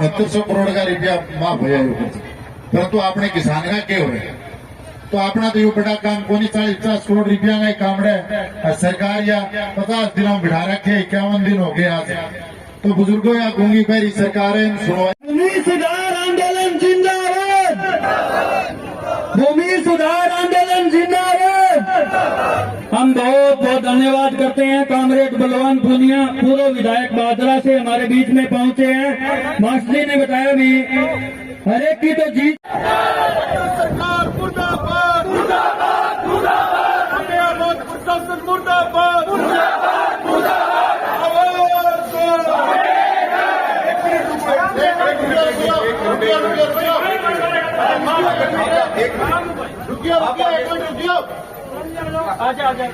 6900 करोड़ का रुपया माफ हो जाए, परंतु अपने किसान का क्या हो रहा है? तो अपना तो ये बड़ा काम को नहीं, 40-50 करोड़ रुपया का काम है, सरकार या 50 दिनों में बिठा रखे, 51 दिन हो गए आज। तो बुजुर्गों या गूंगी पैरी सरकार भूमि सुधार आंदोलन जिंदाबाद, भूमि सुधार आंदोलन जिंदाबाद। हम बहुत बहुत धन्यवाद करते हैं कामरेड बलवान पूनिया पूर्व विधायक बादरा से हमारे बीच में पहुंचे हैं। मास्टर जी ने बताया भी हर एक की तो जीत। सरकार मुर्दाबाद, मुर्दाबाद, मुर्दाबाद, प्रशासन मुर्दाबाद, मुर्दाबाद, मुर्दाबाद।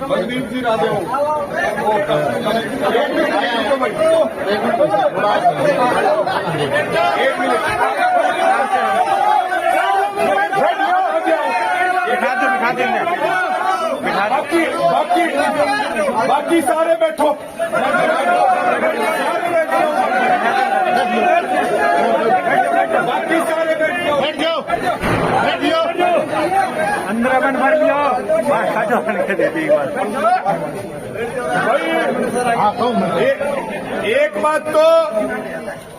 बलदीप जी राजे बाकी सारे बैठो, बाकी सारे बैठो, बैठ जाओ, बैठ जाओ, अंदर बन भर लियो। एक बात तो,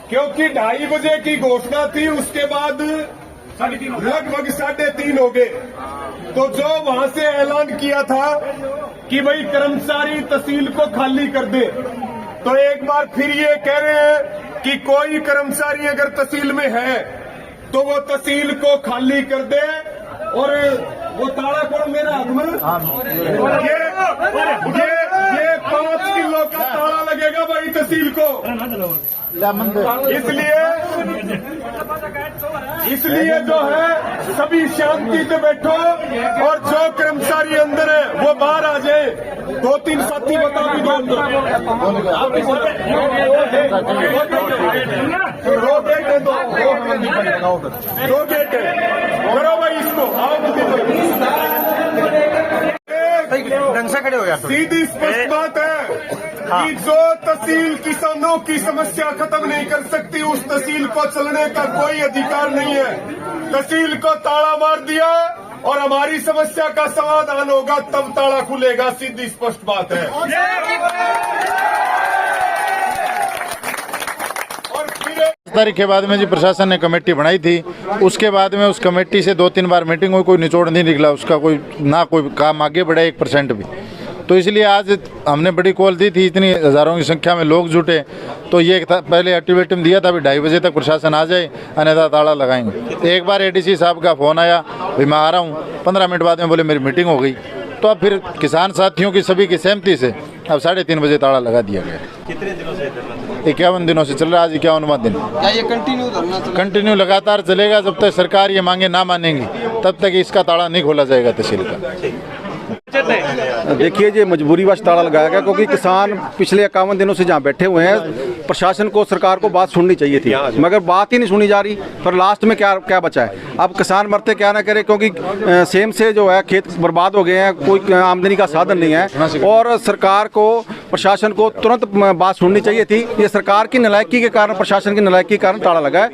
क्योंकि 2:30 बजे की घोषणा थी, उसके बाद लगभग 3:30 हो गए, तो जो वहां से ऐलान किया था कि भाई कर्मचारी तहसील को खाली कर दे, तो एक बार फिर ये कह रहे हैं कि कोई कर्मचारी अगर तहसील में है तो वो तहसील को खाली कर दे। और वो ताला कौन मेरा हाथ में, ये 5 किलो का ताला लगेगा भाई तहसील को। इसलिए जो है सभी शांति से बैठो, और जो कर्मचारी अंदर है वो बाहर आ जाए। 2-3 साथी बता भी दो, दो गेट करो भाई इसको, ढंग से खड़े हो जाते। सीधी स्पष्ट बात है कि जो तहसील किसानों की समस्या खत्म नहीं कर सकती, उस तहसील को चलने का कोई अधिकार नहीं है। तहसील को ताला मार दिया और हमारी समस्या का समाधान होगा तब ताला खुलेगा, सीधी स्पष्ट बात है। और फिर तारीख के बाद में जी प्रशासन ने कमेटी बनाई थी, उसके बाद में उस कमेटी से 2-3 बार मीटिंग हुई, कोई निचोड़ नहीं निकला उसका, कोई ना कोई काम आगे बढ़ा 1% भी। तो इसलिए आज हमने बड़ी कॉल दी थी, इतनी हज़ारों की संख्या में लोग जुटे, तो ये पहले अल्टीमेटम दिया था भी 2:30 बजे तक प्रशासन आ जाए, अन्यथा ताला लगाएंगे। एक बार एडीसी साहब का फ़ोन आया, भाई मैं आ रहा हूँ, 15 मिनट बाद में बोले मेरी मीटिंग हो गई। तो अब फिर किसान साथियों की सभी की सहमति से अब 3:30 बजे ताला लगा दिया गया। कितने दिनों से 51 दिनों से चल रहा है, आज 51वां दिन। क्या ये कंटिन्यू लगातार चलेगा जब तक सरकार ये मांगे ना मानेंगी, तब तक इसका ताला नहीं खोला जाएगा तहसील का। देखिए, ये मजबूरीवश ताला लगाया गया क्योंकि किसान पिछले 51 दिनों से जहाँ बैठे हुए हैं। प्रशासन को, सरकार को बात सुननी चाहिए थी, मगर बात ही नहीं सुनी जा रही। पर लास्ट में क्या बचा है? अब किसान मरते क्या ना करे, क्योंकि सेम से जो है खेत बर्बाद हो गए हैं, कोई आमदनी का साधन नहीं है। और सरकार को, प्रशासन को तुरंत बात सुननी चाहिए थी। ये सरकार की नालायकी के कारण, प्रशासन की नालायकी के कारण ताला लगा है।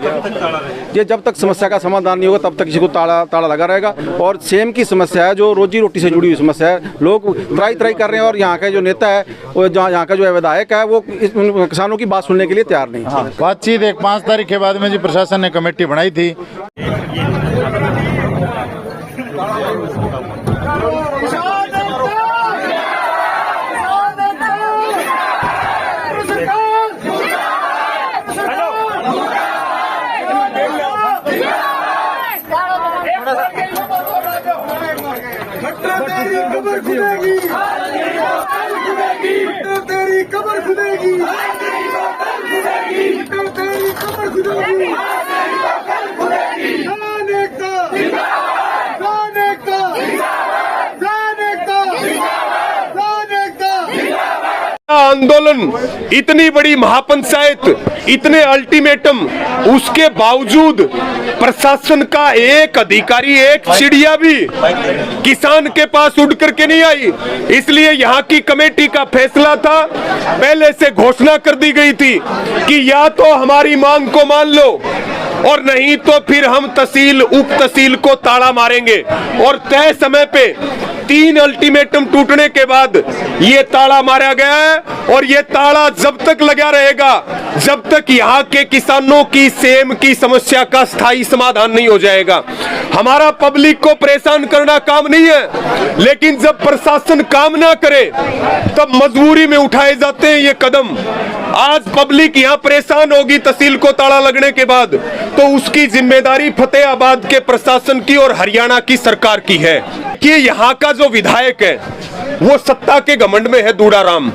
ये जब तक समस्या का समाधान नहीं होगा तब तक किसी को ताला लगा रहेगा। और सेम की समस्या है, जो रोजी रोटी से जुड़ी हुई समस्या है, लोग त्राई कर रहे हैं। और यहाँ का जो नेता है, वो यहाँ का जो विधायक है, वो किसानों की बात सुनने के लिए तैयार नहीं। बातचीत 5 तारीख के बाद में जी प्रशासन ने कमेटी बनाई थी। कबर खुदेगी, तेरी कबर खुदेगी, तेरी कबर खुदेगी। आंदोलन, इतनी बड़ी महापंचायत, इतने अल्टीमेटम, उसके बावजूद प्रशासन का एक अधिकारी, एक चिड़िया भी किसान के पास उड़ करके नहीं आई। इसलिए यहाँ की कमेटी का फैसला था, पहले से घोषणा कर दी गई थी कि या तो हमारी मांग को मान लो और नहीं तो फिर हम तहसील, उप तहसील को ताला मारेंगे। और तय समय पे 3 अल्टीमेटम टूटने के बाद ये ताला मारा गया है और ये ताला जब तक लगा रहेगा जब तक यहाँ के किसानों की सेम की समस्या का स्थायी समाधान नहीं हो जाएगा। हमारा पब्लिक को परेशान करना काम नहीं है, लेकिन जब प्रशासन काम ना करे तब मजबूरी में उठाए जाते हैं ये कदम। आज पब्लिक यहाँ परेशान होगी तहसील को ताला लगने के बाद, तो उसकी जिम्मेदारी फतेहाबाद के प्रशासन की और हरियाणा की सरकार की है कि यहाँ का जो विधायक है वो सत्ता के घमंड में है, दूड़ाराम।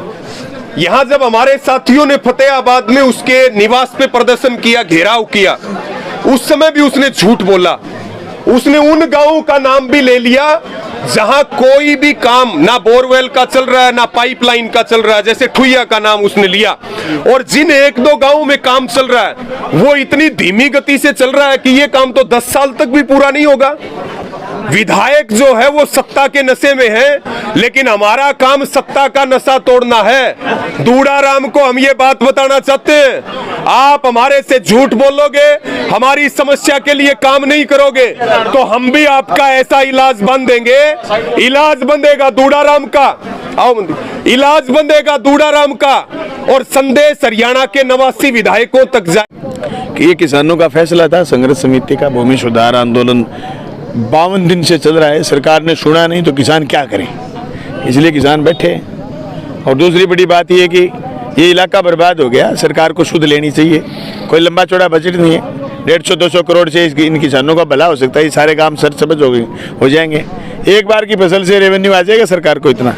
यहाँ जब हमारे साथियों ने फतेहाबाद में उसके निवास पे प्रदर्शन किया, घेराव किया, उस समय भी उसने झूठ बोला। उसने उन गांवों का नाम भी ले लिया जहां कोई भी काम ना बोरवेल का चल रहा है ना पाइपलाइन का चल रहा है, जैसे ठुइया का नाम उसने लिया। और जिन 1-2 गांवों में काम चल रहा है वो इतनी धीमी गति से चल रहा है कि ये काम तो 10 साल तक भी पूरा नहीं होगा। विधायक जो है वो सत्ता के नशे में है, लेकिन हमारा काम सत्ता का नशा तोड़ना है। दूड़ाराम को हम ये बात बताना चाहते हैं, आप हमारे से झूठ बोलोगे, हमारी समस्या के लिए काम नहीं करोगे तो हम भी आपका ऐसा इलाज बन देंगे। इलाज बंदेगा दूड़ाराम का, आओ, इलाज बंदेगा दूड़ाराम का और संदेश हरियाणा के 89 विधायकों तक जाए कि ये किसानों का फैसला था। संघर्ष समिति का भूमि सुधार आंदोलन 52 दिन से चल रहा है, सरकार ने सुना नहीं तो किसान क्या करें, इसलिए किसान बैठे। और दूसरी बड़ी बात यह कि ये इलाका बर्बाद हो गया, सरकार को सुध लेनी चाहिए। कोई लंबा चौड़ा बजट नहीं है, 150-200 करोड़ से इन किसानों का भला हो सकता है। ये सारे काम सरसब्ज हो जाएंगे, एक बार की फसल से रेवेन्यू आ जाएगा सरकार को। इतना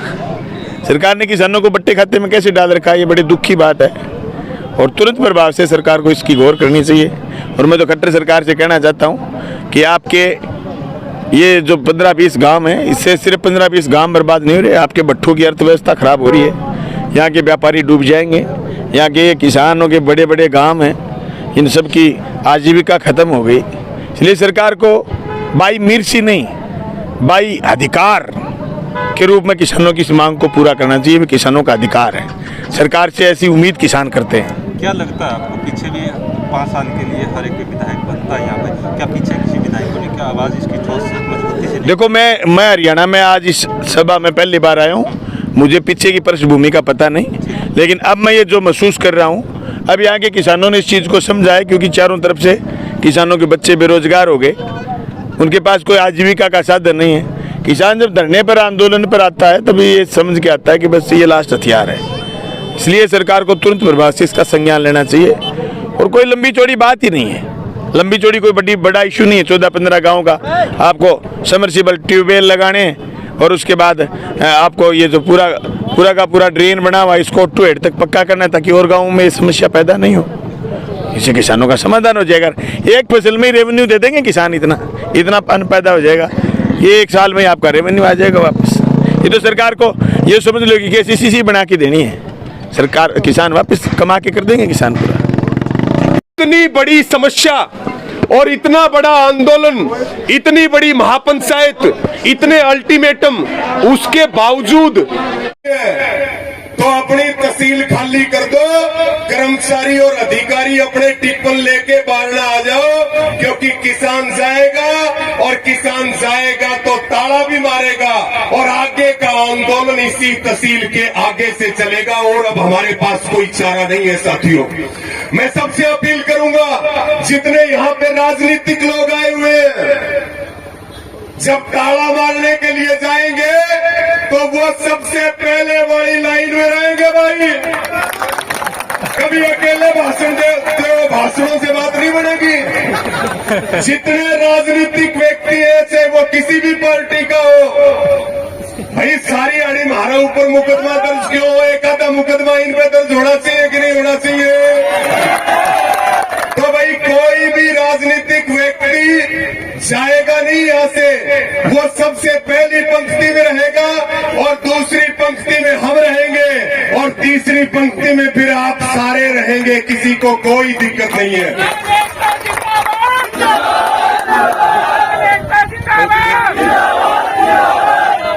सरकार ने किसानों को बट्टे खाते में कैसे डाल रखा है, ये बड़ी दुख की बात है और तुरंत प्रभाव से सरकार को इसकी गौर करनी चाहिए। और मैं तो खट्टर सरकार से कहना चाहता हूँ कि आपके ये जो 15-20 गांव हैं, इससे सिर्फ 15-20 गांव बर्बाद नहीं हो रहे, आपके भट्ठों की अर्थव्यवस्था खराब हो रही है। यहाँ के व्यापारी डूब जाएंगे, यहाँ के किसानों के बड़े बड़े गांव हैं, इन सब की आजीविका खत्म हो गई। इसलिए सरकार को बाई मिर्ची नहीं, बाई अधिकार के रूप में किसानों की इस मांग को पूरा करना चाहिए। वे किसानों का अधिकार है, सरकार से ऐसी उम्मीद किसान करते हैं। क्या लगता है आपको, पीछे भी 5 साल के लिए हर एक विधायक बनता है यहाँ पे, क्या पीछे किसी विधायकों ने क्या आवाज़ इसकी ठोस मजबूती से? देखो, मैं हरियाणा में आज इस सभा में पहली बार आया हूँ, मुझे पीछे की पृष्ठभूमि का पता नहीं, लेकिन अब मैं ये जो महसूस कर रहा हूँ, अब यहाँ के किसानों ने इस चीज़ को समझा है, क्योंकि चारों तरफ से किसानों के बच्चे बेरोजगार हो गए, उनके पास कोई आजीविका का साधन नहीं है। किसान जब धरने पर, आंदोलन पर आता है तभी ये समझ के आता है कि बस ये लास्ट हथियार है। इसलिए सरकार को तुरंत प्रभाव से इसका संज्ञान लेना चाहिए। और कोई लंबी चौड़ी बात ही नहीं है, लंबी चौड़ी कोई बड़ा इशू नहीं है। 14-15 गाँव का आपको समरसीबल ट्यूबवेल लगाने और उसके बाद आपको ये जो पूरा का पूरा ड्रेन बना हुआ इसको टू हेड तक पक्का करना है, ताकि और गाँवों में ये समस्या पैदा नहीं हो। इससे किसानों का समाधान हो जाएगा। एक फसल में ही रेवेन्यू दे देंगे किसान, इतना अन्न पैदा हो जाएगा, ये 1 साल में आपका रेवेन्यू आ जाएगा वापस। ये तो सरकार को ये समझ लो कि KCC बना के देनी है सरकार, किसान वापस कमा के कर देंगे किसान पूरा। इतनी बड़ी समस्या और इतना बड़ा आंदोलन, इतनी बड़ी महापंचायत, इतने अल्टीमेटम, उसके बावजूद तो अपनी तहसील खाली कर दो, कर्मचारी और अधिकारी अपने टिप्पण लेके बारना आ जाओ, क्योंकि किसान जाएगा और किसान जाएगा तो ताला भी मारेगा और आगे का आंदोलन इसी तहसील के आगे से चलेगा। और अब हमारे पास कोई चारा नहीं है साथियों। मैं सबसे अपील करूंगा, जितने यहाँ पे राजनीतिक लोग आए हुए हैं, जब ताला मारने के लिए जाएंगे तो वो सबसे पहले वाली लाइन में रहेंगे भाई। कभी अकेले भाषण देते हो, भाषणों से बात नहीं बनेगी। जितने राजनीतिक व्यक्ति है, चाहे वो किसी भी पार्टी का हो, भाई सारी आड़ी हमारा ऊपर मुकदमा दर्ज क्यों हो, एक आधा मुकदमा इन पे दर्ज होना चाहिए कि नहीं होना चाहिए? तो भाई कोई भी राजनीतिक व्यक्ति जाएगा नहीं यहाँ से, वो सबसे पहली पंक्ति में रहेगा और दूसरी पंक्ति में हम रहेंगे और तीसरी तीसरी पंक्ति में फिर आप सारे रहेंगे, किसी को कोई दिक्कत नहीं है।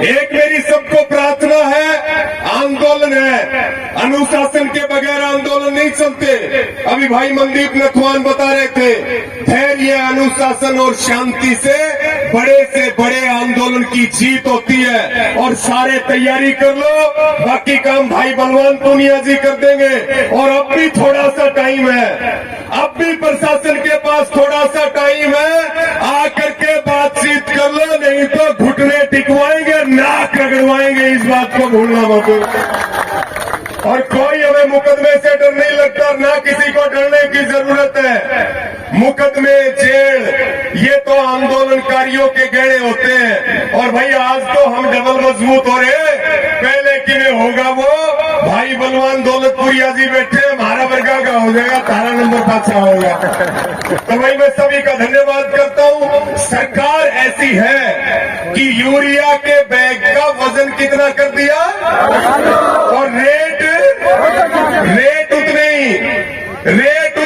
एक मेरी सबको प्रार्थना है, आंदोलन है, अनुशासन के बगैर आंदोलन नहीं चलते। अभी भाई मनदीप नथवान बता रहे थे, धैर्य, अनुशासन और शांति से बड़े आंदोलन की जीत होती है। और सारे तैयारी कर लो, बाकी काम भाई बलवान पूनिया जी कर देंगे। और अब भी थोड़ा सा टाइम है, अब भी प्रशासन के पास थोड़ा सा टाइम है, आकर के बातचीत कर लो, नहीं तो घुटने टिकवाएंगे, नाक रगड़वाएंगे, इस बात को भूलना मत। और कोई हमें मुकदमे से डर नहीं लगता, ना किसी को डरने की जरूरत है। मुकदमे, जेल, ये तो आंदोलनकारियों के गहने होते हैं। और भाई आज तो हम डबल मजबूत हो रहे हैं, पहले किन्हें होगा वो भाई बलवान दौलतपुरिया जी बैठे, हमारा वर्गा का हो जाएगा, तारा नंबर पाछा होगा। तो भाई मैं सभी का धन्यवाद करता हूँ। सरकार ऐसी है कि यूरिया के बैग का वजन कितना कर दिया और रेट उतने ही, रेट